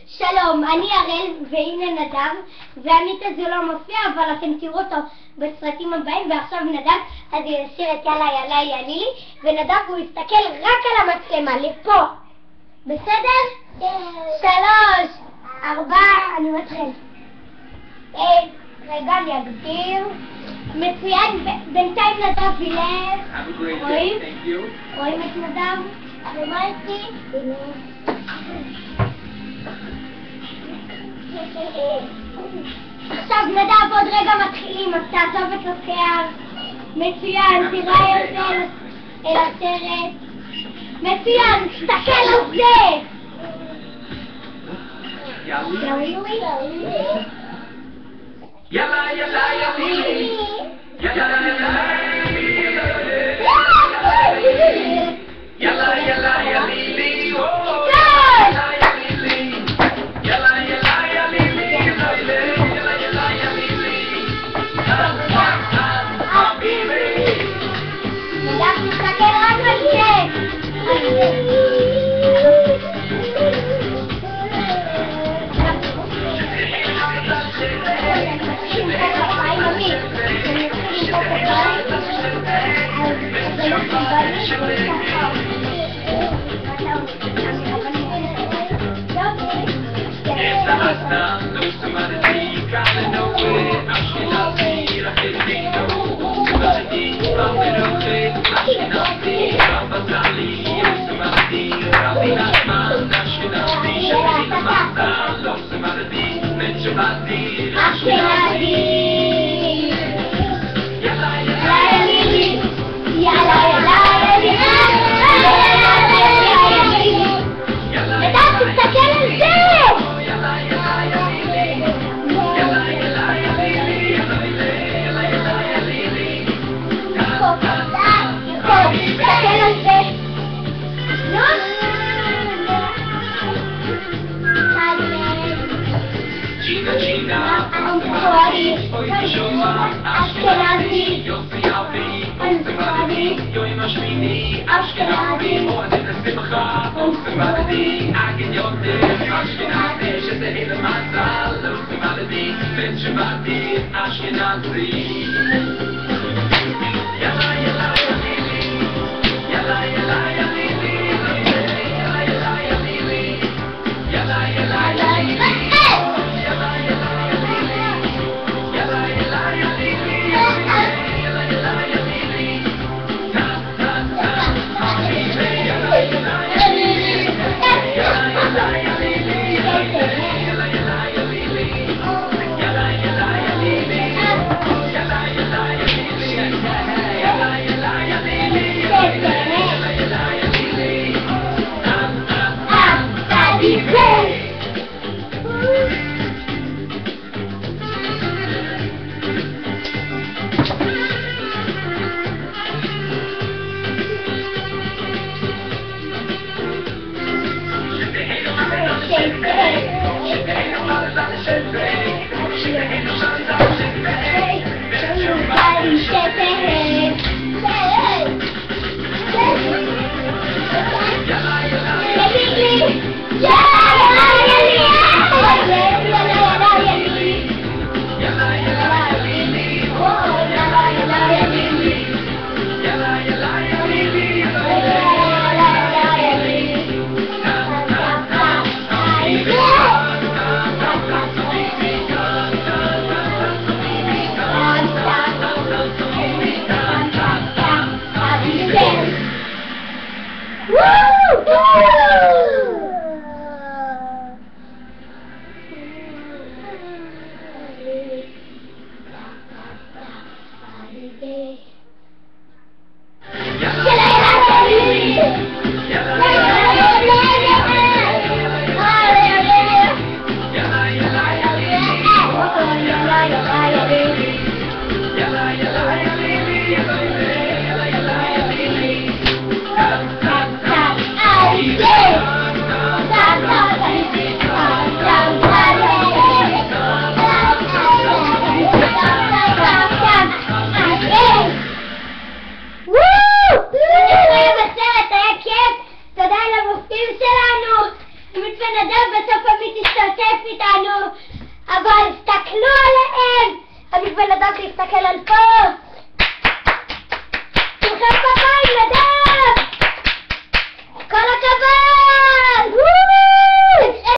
שלום, אני הראל והנה נדב, והעמית הזה לא מופיע, אבל אתם תראו אותו בסרטים הבאים, ועכשיו נדב אז ישיר את יאללה יאללה יאללה, ונדב הוא יסתכל רק על המצלמה, לפה. בסדר? 3, 4, אני מתחיל. רגע, אני אגדיר. מצוין, בינתיים נדב ילך. רואים? רואים את נדב? ומה איתי? עכשיו נדב עוד רגע מתחילים, אז תעזוב את השיער. מצוין, תראה יותר אל הסרט. מצוין, תסתכל על זה! יאללה יאללה יאללה יאללה יאללה בסוף עמית תשתתף איתנו, אבל תסתכלו עליהם! עמית בן אדם תסתכל על פה!